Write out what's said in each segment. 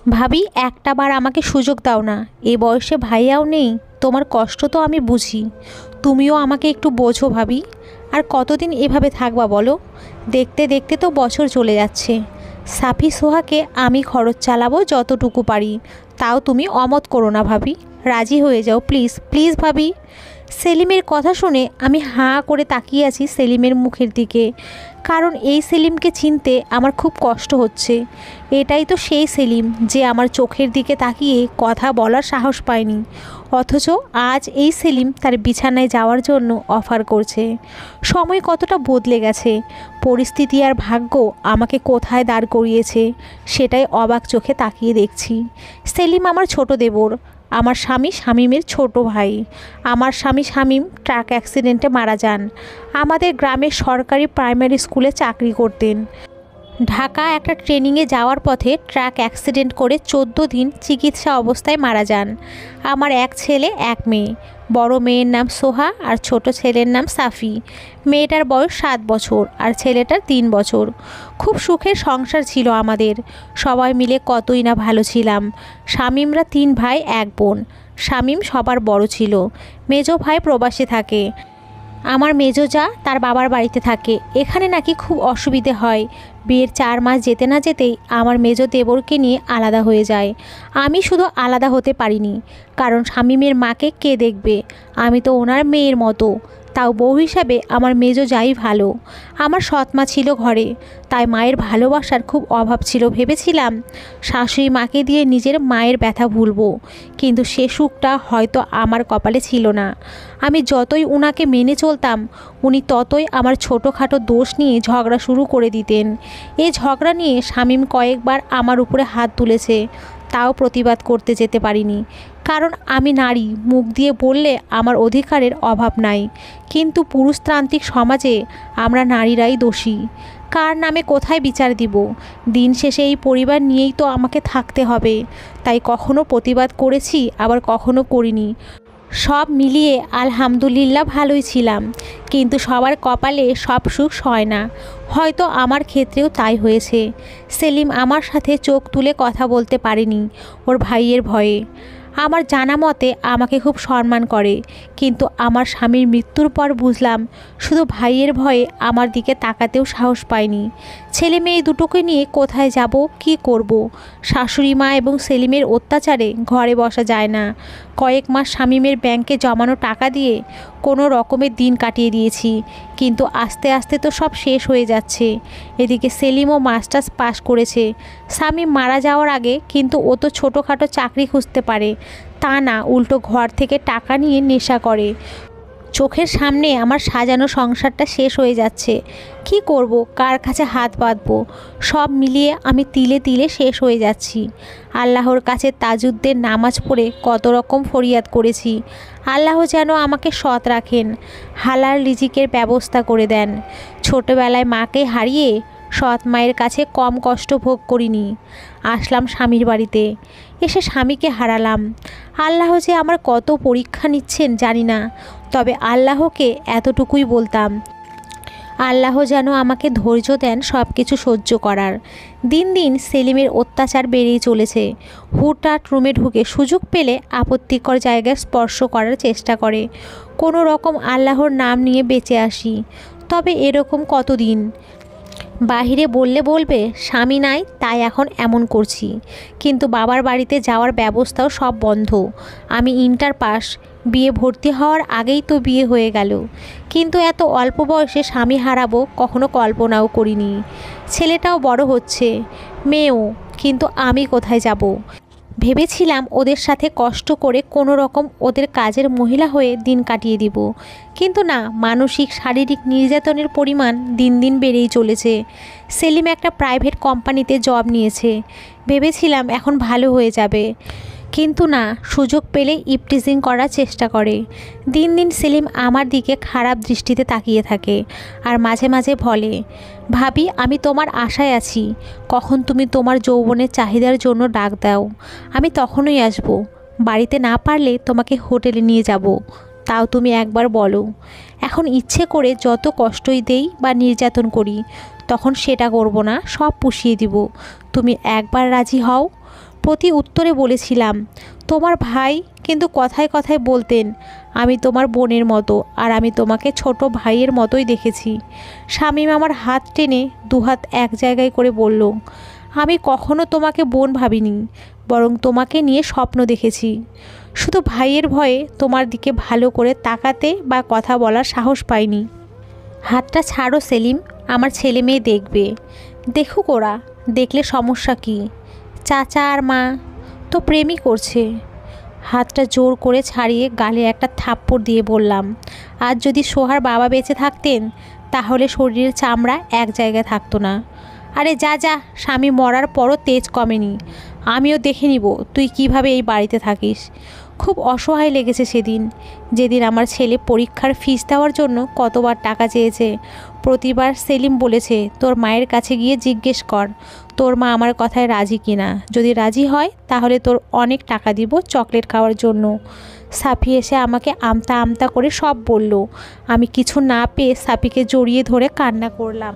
ভাবি একটা বার আমাকে সুযোগ দাও না। এই বয়সে ভাইয়াও নেই, তোমার কষ্ট তো আমি বুঝি, তুমিও আমাকে একটু বোঝো ভাবি। আর কতদিন এভাবে থাকবা বলো? দেখতে দেখতে তো বছর চলে যাচ্ছে। সাফি সোহাকে আমি খরচ চালাবো যতটুকু পারি, তাও তুমি অমত করো না ভাবি, রাজি হয়ে যাও প্লিজ প্লিজ ভাবি। সেলিমের কথা শুনে আমি হাঁ করে তাকিয়ে আছি সেলিমের মুখের দিকে, কারণ এই সেলিমকে চিনতে আমার খুব কষ্ট হচ্ছে। এটাই তো সেই সেলিম যে আমার চোখের দিকে তাকিয়ে কথা বলার সাহস পায়নি, অথচ আজ এই সেলিম তার বিছানায় যাওয়ার জন্য অফার করছে। সময় কতটা বদলে গেছে, পরিস্থিতি আর ভাগ্য আমাকে কোথায় দাঁড় করিয়েছে সেটাই অবাক চোখে তাকিয়ে দেখছি। সেলিম আমার ছোট দেবর, আমার স্বামী শামীমের ছোট ভাই। আমার স্বামী শামীম ট্রাক অ্যাক্সিডেন্টে মারা যান। আমাদের গ্রামের সরকারি প্রাইমারি স্কুলে চাকরি করতেন। ঢাকা একটা ট্রেনিংয়ে যাওয়ার পথে ট্রাক অ্যাক্সিডেন্ট করে 14 দিন চিকিৎসা অবস্থায় মারা যান। আমার এক ছেলে এক মেয়ে, বড় মেয়ের নাম সোহা আর ছোট ছেলের নাম সাফি। মেয়েটার বয়স 7 বছর আর ছেলেটার 3 বছর। খুব সুখের সংসার ছিল আমাদের, সবাই মিলে কতই না ভালো ছিলাম। শামীমরা 3 ভাই 1 বোন। শামীম সবার বড় ছিল, মেজো ভাই প্রবাসে থাকে। আমার মেজো যা তার বাবার বাড়িতে থাকে। এখানে নাকি খুব অসুবিধে হয়, বিয়ের 4 মাস যেতে না যেতেই আমার মেজো দেবরকে নিয়ে আলাদা হয়ে যায়। আমি শুধু আলাদা হতে পারিনি, কারণ শামীমের মাকে কে দেখবে? আমি তো ওনার মেয়ের মতো, তাও বউ হিসাবে আমার মেজো যাই ভালো। আমার সৎ মা ছিল ঘরে, তাই মায়ের ভালোবাসার খুব অভাব ছিল। ভেবেছিলাম শাশুড়ি মাকে দিয়ে নিজের মায়ের ব্যথা ভুলবো, কিন্তু সে সুখটা হয়তো আমার কপালে ছিল না। আমি যতই উনাকে মেনে চলতাম, উনি ততই আমার ছোটোখাটো দোষ নিয়ে ঝগড়া শুরু করে দিতেন। এই ঝগড়া নিয়ে শামীম কয়েকবার আমার উপরে হাত তুলেছে, তাও প্রতিবাদ করতে যেতে পারিনি, কারণ আমি নারী, মুখ দিয়ে বললে আমার অধিকারের অভাব নাই। কিন্তু পুরুষতান্ত্রিক সমাজে আমরা নারীরাই দোষী। কার নামে কোথায় বিচার দিব? দিন শেষে এই পরিবার নিয়েই তো আমাকে থাকতে হবে। তাই কখনো প্রতিবাদ করেছি, আবার কখনো করিনি। সব মিলিয়ে আলহামদুলিল্লাহ ভালোই ছিলাম, কিন্তু সবার কপালে সব সুখ হয় না। হয়তো আমার ক্ষেত্রেও তাই হয়েছে। সেলিম আমার সাথে চোখ তুলে কথা বলতে পারেনি ওর ভাইয়ের ভয়ে। আমার জানা মতে আমাকে খুব সম্মান করে, কিন্তু আমার স্বামীর মৃত্যুর পর বুঝলাম শুধু ভাইয়ের ভয়ে আমার দিকে তাকাতেও সাহস পায়নি। ছেলে মেয়ে দুটোকে নিয়ে কোথায় যাব, কি করব? শাশুড়ি মা এবং সেলিমের অত্যাচারে ঘরে বসা যায় না। কয়েক মাস শামীমের ব্যাংকে জমানো টাকা দিয়ে কোনো রকমের দিন কাটিয়ে দিয়েছি, কিন্তু আস্তে আস্তে তো সব শেষ হয়ে যাচ্ছে। এদিকে সেলিমও মাস্টার্স পাশ করেছে। শামীম মারা যাওয়ার আগে কিন্তু ও তো ছোটোখাটো চাকরি খুঁজতে পারে, তা না, উল্টো ঘর থেকে টাকা নিয়ে নেশা করে। চোখের সামনে আমার সাজানো সংসারটা শেষ হয়ে যাচ্ছে। কি করব, কার কাছে হাত বাঁধবো? সব মিলিয়ে আমি তিলে তিলে শেষ হয়ে যাচ্ছি। আল্লাহর কাছে তাজুদ্দের নামাজ পড়ে কত রকম ফরিয়াদ করেছি, আল্লাহ যেন আমাকে সৎ রাখেন, হালাল রিজিকের ব্যবস্থা করে দেন। ছোটবেলায় মাকে হারিয়ে সৎ মায়ের কাছে কম কষ্ট ভোগ করিনি। আসলাম স্বামীর বাড়িতে, এসে স্বামীকে হারালাম। আল্লাহ যে আমার কত পরীক্ষা নিচ্ছেন জানি না, তবে আল্লাহকে এতটুকুই বলতাম, আল্লাহ যেন আমাকে ধৈর্য দেন সব কিছু সহ্য করার। দিন দিন সেলিমের অত্যাচার বেড়েই চলেছে। হুটহাট রুমে ঢুকে সুযোগ পেলে আপত্তিকর জায়গায় স্পর্শ করার চেষ্টা করে। কোনো রকম আল্লাহর নাম নিয়ে বেঁচে আসি, তবে এরকম কতদিন? বাহিরে বললে বলবে স্বামী নাই তাই এখন এমন করছি, কিন্তু বাবার বাড়িতে যাওয়ার ব্যবস্থাও সব বন্ধ। আমি ইন্টার পাস, বিয়ে ভর্তি হওয়ার আগেই তো বিয়ে হয়ে গেল, কিন্তু এত অল্প বয়সে স্বামী হারাবো কখনো কল্পনাও করিনি। ছেলেটাও বড় হচ্ছে, মেয়েও, কিন্তু আমি কোথায় যাব? ভেবেছিলাম ওদের সাথে কষ্ট করে কোনো রকম ওদের কাজের মহিলা হয়ে দিন কাটিয়ে দিব, কিন্তু না, মানসিক শারীরিক নির্যাতনের পরিমাণ দিন দিন বেড়েই চলেছে। সেলিম একটা প্রাইভেট কোম্পানিতে জব নিয়েছে, ভেবেছিলাম এখন ভালো হয়ে যাবে, কিন্তু না, সুযোগ পেলে ইপটিজিং করার চেষ্টা করে। দিন দিন সেলিম আমার দিকে খারাপ দৃষ্টিতে তাকিয়ে থাকে, আর মাঝে মাঝে বলে, ভাবি আমি তোমার আশায় আছি, কখন তুমি তোমার যৌবনের চাহিদার জন্য ডাক দাও, আমি তখনই আসব। বাড়িতে না পারলে তোমাকে হোটেলে নিয়ে যাব, তাও তুমি একবার বলো। এখন ইচ্ছে করে যত কষ্টই দেই বা নির্যাতন করি, তখন সেটা করব না, সব পুষিয়ে দিব। তুমি একবার রাজি হও। প্রতি উত্তরে বলেছিলাম, তোমার ভাই কিন্তু কথায় কথায় বলতেন আমি তোমার বোনের মতো, আর আমি তোমাকে ছোট ভাইয়ের মতোই দেখেছি। শামীম আমার হাত টেনে দুহাত এক জায়গায় করে বলল, আমি কখনো তোমাকে বোন ভাবিনি, বরং তোমাকে নিয়ে স্বপ্ন দেখেছি। শুধু ভাইয়ের ভয়ে তোমার দিকে ভালো করে তাকাতে বা কথা বলার সাহস পাইনি। হাতটা ছাড়ো সেলিম, আমার ছেলে মেয়ে দেখবে। দেখুক ওরা, দেখলে সমস্যা কি? চাচা আর মা তো প্রেমই করছে। হাতটা জোর করে ছাড়িয়ে গালে একটা থাপ্পড় দিয়ে বললাম, আজ যদি সোহার বাবা বেঁচে থাকতেন তাহলে শরীরের চামড়া এক জায়গায় থাকতো না। আরে যা যা, স্বামী মরার পরও তেজ কমেনি। আমিও দেখে নিব তুই কিভাবে এই বাড়িতে থাকিস। খুব অসহায় লেগেছে সেদিন, যেদিন আমার ছেলে পরীক্ষার ফিস দেওয়ার জন্য কতবার টাকা চেয়েছে। প্রতিবার সেলিম বলেছে, তোর মায়ের কাছে গিয়ে জিজ্ঞেস কর তোর মা আমার কথায় রাজি কিনা। যদি রাজি হয় তাহলে তোর অনেক টাকা দিব চকলেট খাওয়ার জন্য। সাফি এসে আমাকে আমতা আমতা করে সব বলল। আমি কিছু না পেয়ে সাফিকে জড়িয়ে ধরে কান্না করলাম।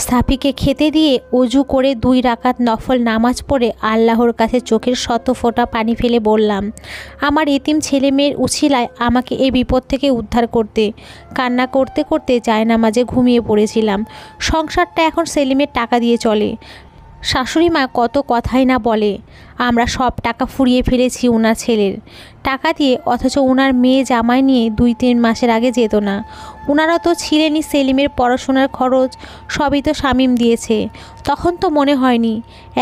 সাফিকে খেতে দিয়ে অজু করে 2 রাকাত নফল নামাজ পড়ে আল্লাহর কাছে চোখের শত ফোঁটা পানি ফেলে বললাম, আমার এতিম ছেলে মেয়ের উছিলায় আমাকে এই বিপদ থেকে উদ্ধার করতে। কান্না করতে করতে জায়নামাজে ঘুমিয়ে পড়েছিলাম। সংসারটা এখন সেলিমের টাকা দিয়ে চলে। শাশুড়ি মা কত কথাই না বলে, আমরা সব টাকা ফুরিয়ে ফেলেছি ওনার ছেলের টাকা দিয়ে, অথচ ওনার মেয়ে জামাই নিয়ে 2-3 মাসের আগে যেত না। ওনারা তো ছিলেনই, সেলিমের পড়াশোনার খরচ সবই তো শামীম দিয়েছে। তখন তো মনে হয়নি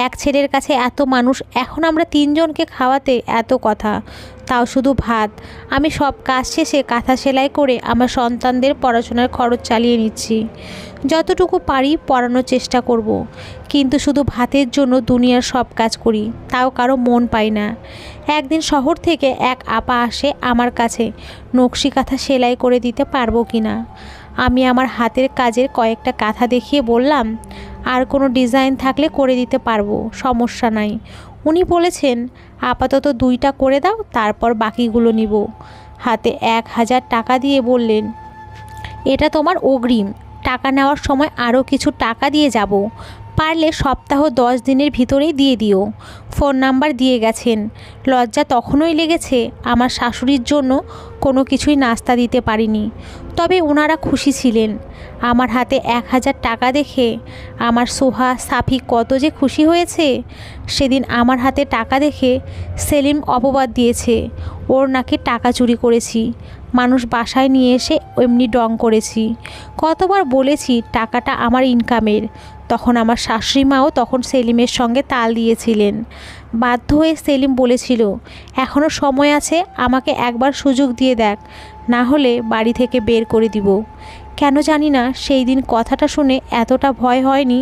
এক ছেলের কাছে এত মানুষ, এখন আমরা 3 জনকে খাওয়াতে এত কথা, তাও শুধু ভাত। আমি সব কাজ শেষে কাঁথা সেলাই করে আমার সন্তানদের পড়াশোনার খরচ চালিয়ে নিচ্ছি। যতটুকু পারি পড়ানোর চেষ্টা করব, কিন্তু শুধু ভাতের জন্য দুনিয়ার সব কাজ করি, তাও কারো মন পাই না। একদিন শহর থেকে এক আপা আসে আমার কাছে, নকশি কাঁথা সেলাই করে দিতে পারবো কি না। আমি আমার হাতের কাজের কয়েকটা কাঁথা দেখিয়ে বললাম, আর কোনো ডিজাইন থাকলে করে দিতে পারবো, সমস্যা নাই। উনি বলেছেন, আপাতত 2টা করে দাও, তারপর বাকিগুলো নিব। হাতে 1000 টাকা দিয়ে বললেন, এটা তোমার অগ্রিম। টাকা নেওয়ার সময় আরও কিছু টাকা দিয়ে যাব, পারলে সপ্তাহ 10 দিনের ভিতরেই দিয়ে দিও। ফোন নাম্বার দিয়ে গেছেন। লজ্জা তখনই লেগেছে, আমার শাশুড়ির জন্য কোনো কিছুই নাস্তা দিতে পারিনি। তবে ওনারা খুশি ছিলেন। আমার হাতে 1000 টাকা দেখে আমার সোহা সাফি কত যে খুশি হয়েছে। সেদিন আমার হাতে টাকা দেখে সেলিম অপবাদ দিয়েছে, ওর নাকি টাকা চুরি করেছি। মানুষ বাসায় নিয়ে এসে এমনি ডং করেছি। কতবার বলেছি টাকাটা আমার ইনকামের। তখন আমার শাশুড়ি মাও তখন সেলিমের সঙ্গে তাল দিয়েছিলেন। বাধ্য হয়ে সেলিম বলেছিল, এখনও সময় আছে, আমাকে একবার সুযোগ দিয়ে দেখ, না হলে বাড়ি থেকে বের করে দিব। কেন জানি না সেই দিন কথাটা শুনে এতটা ভয় হয়নি।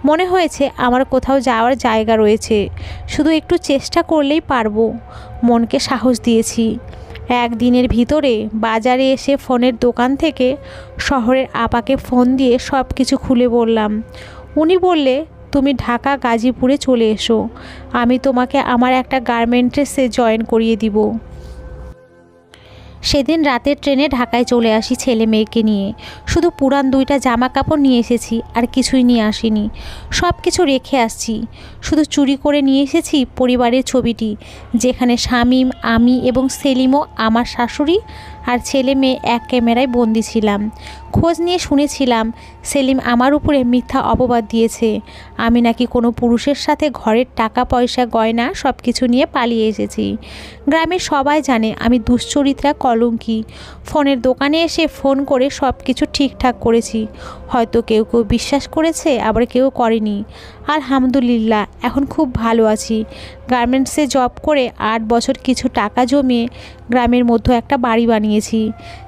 মনে হয়েছে আমার কোথাও যাওয়ার জায়গা রয়েছে, শুধু একটু চেষ্টা করলেই পারবো। মনকে সাহস দিয়েছি। একদিনের ভিতরে বাজারে এসে ফোনের দোকান থেকে শহরের আপাকে ফোন দিয়ে সব কিছু খুলে বললাম। উনি বললে, তুমি ঢাকা গাজীপুরে চলে এসো, আমি তোমাকে আমার একটা গার্মেন্টসে জয়েন করিয়ে দিব। সেদিন রাতের ট্রেনে ঢাকায় চলে আসি ছেলে মেয়েকে নিয়ে। শুধু পুরান 2টা জামা কাপড় নিয়ে এসেছি, আর কিছুই নিয়ে আসিনি। সব কিছু রেখে আসছি, শুধু চুরি করে নিয়ে এসেছি পরিবারের ছবিটি, যেখানে শামীম, আমি এবং সেলিমও আমার শাশুড়ি আর ছেলে মেয়ে এক ক্যামেরায় বন্দি ছিলাম। খোঁজ নিয়ে শুনেছিলাম সেলিম আমার উপরে মিথ্যা অপবাদ দিয়েছে। আমি নাকি কোনো পুরুষের সাথে ঘরের টাকা পয়সা গয়না সব কিছু নিয়ে পালিয়ে এসেছি। গ্রামের সবাই জানে আমি দুশ্চরিত্রা, কলঙ্কি। ফোনের দোকানে এসে ফোন করে সব কিছু ঠিকঠাক করেছি। হয়তো কেউ কেউ বিশ্বাস করেছে, আবার কেউ করেনি। আলহামদুলিল্লাহ, এখন খুব ভালো আছি। গার্মেন্টসে জব করে 8 বছর কিছু টাকা জমিয়ে গ্রামের মধ্যে একটা বাড়ি বানিয়েছি।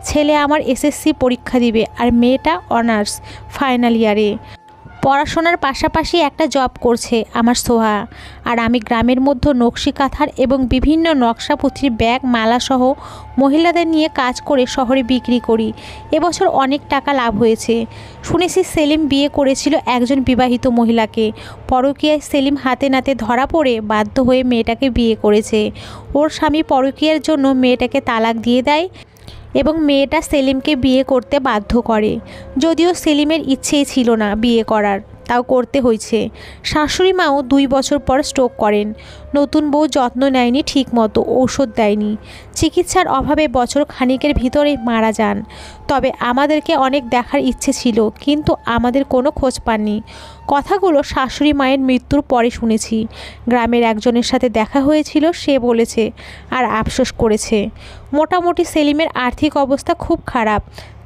ছেলে আমার এসএসসি পরীক্ষা দিবে, আর মেয়েটা অনার্স ফাইনাল ইয়ারে। পড়াশোনার পাশাপাশি একটা জব করছে আমার সোহা। আর আমি গ্রামের মধ্যে নকশি কাঁথার এবং বিভিন্ন নকশাপুঁথির ব্যাগ, মালাসহ মহিলাদের নিয়ে কাজ করে শহরে বিক্রি করি। এবছর অনেক টাকা লাভ হয়েছে। শুনেছি সেলিম বিয়ে করেছিল একজন বিবাহিত মহিলাকে। পরকীয়ায় সেলিম হাতে নাতে ধরা পড়ে বাধ্য হয়ে মেয়েটাকে বিয়ে করেছে। ওর স্বামী পরকীয়ার জন্য মেয়েটাকে তালাক দিয়ে দেয় এবং মেয়েটা সেলিমকে বিয়ে করতে বাধ্য করে, যদিও সেলিমের ইচ্ছেই ছিল না বিয়ে করার। তাও করতে হয়েছে। শাশুড়ি মাও 2 বছর পর স্ট্রোক করেন। নতুন বউ যত্ন নেয়নি ঠিক মতো, ঔষধ দেয়নি, চিকিৎসার অভাবে বছর খানিকের ভিতরেই মারা যান। তবে আমাদেরকে অনেক দেখার ইচ্ছে ছিল, কিন্তু আমাদের কোনো খোঁজ পাননি। কথাগুলো শাশুড়ি মায়ের মৃত্যুর পরে শুনেছি। গ্রামের একজনের সাথে দেখা হয়েছিল, সে বলেছে আর আফসোস করেছে। মোটামুটি সেলিমের আর্থিক অবস্থা খুব খারাপ,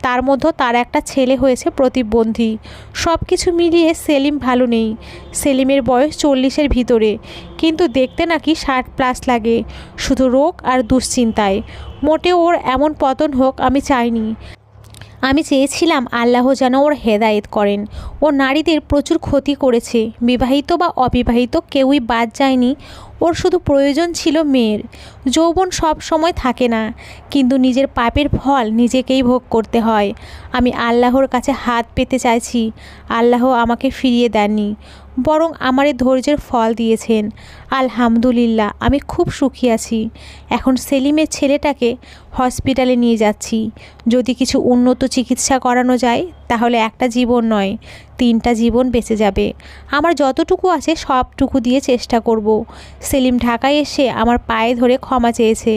তার মধ্যে তার একটা ছেলে হয়েছে প্রতিবন্ধী। সব কিছু মিলিয়ে সেলিম ভালো নেই। সেলিমের বয়স 40-এর ভিতরে, কিন্তু দেখতে নাকি 60+ লাগে, শুধু রোগ আর দুশ্চিন্তায়। মোটেও ওর এমন পতন হোক আমি চাইনি। আমি চেয়েছিলাম আল্লাহ যেন ওর হেদায়েত করেন। ও নারীদের প্রচুর ক্ষতি করেছে, বিবাহিত বা অবিবাহিত কেউই বাদ যায়নি। ওর শুধু প্রয়োজন ছিল মেয়ের। যৌবন সব সময় থাকে না, কিন্তু নিজের পাপের ফল নিজেকেই ভোগ করতে হয়। আমি আল্লাহর কাছে হাত পেতে চাইছি। আল্লাহ আমাকে ফিরিয়ে দেননি, বরং আমার এই ধৈর্যের ফল দিয়েছেন। আলহামদুলিল্লাহ, আমি খুব সুখী আছি। এখন সেলিমের ছেলেটাকে হসপিটালে নিয়ে যাচ্ছি। যদি কিছু উন্নত চিকিৎসা করানো যায় তাহলে একটা জীবন নয়, 3টা জীবন বেঁচে যাবে। আমার যতটুকু আছে সবটুকু দিয়ে চেষ্টা করব। সেলিম ঢাকায় এসে আমার পায়ে ধরে ক্ষমা চেয়েছে।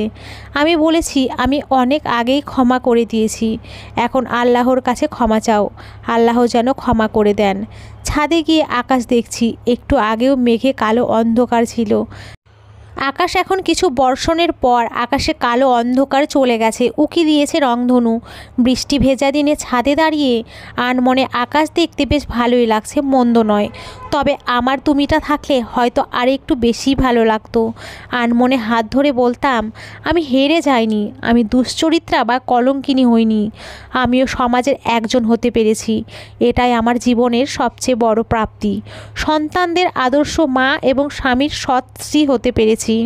আমি বলেছি আমি অনেক আগেই ক্ষমা করে দিয়েছি। এখন আল্লাহর কাছে ক্ষমা চাও, আল্লাহ যেন ক্ষমা করে দেন। ছাদে গিয়ে আকাশ দেখছি, একটু আগেও মেঘে কালো অন্ধকার ছিল। আকাশ এখন কিছু বর্ষণের পর আকাশে কালো অন্ধকার চলে গেছে, উকি দিয়েছে রংধনু। বৃষ্টি ভেজা দিনে ছাদে দাঁড়িয়ে আনমনে আকাশ দেখতে বেশ ভালোই লাগছে, মন্দ নয়। তবে আমার তুমিটা থাকলে হয়তো আর একটু বেশি ভালো লাগতো। আনমনে হাত ধরে বলতাম, আমি হেরে যাইনি, আমি দুশ্চরিত্রা বা কলঙ্কিনী হইনি, আমিও সমাজের একজন হতে পেরেছি। এটাই আমার জীবনের সবচেয়ে বড় প্রাপ্তি। সন্তানদের আদর্শ মা এবং স্বামীর সৎ স্ত্রী হতে পেরেছি।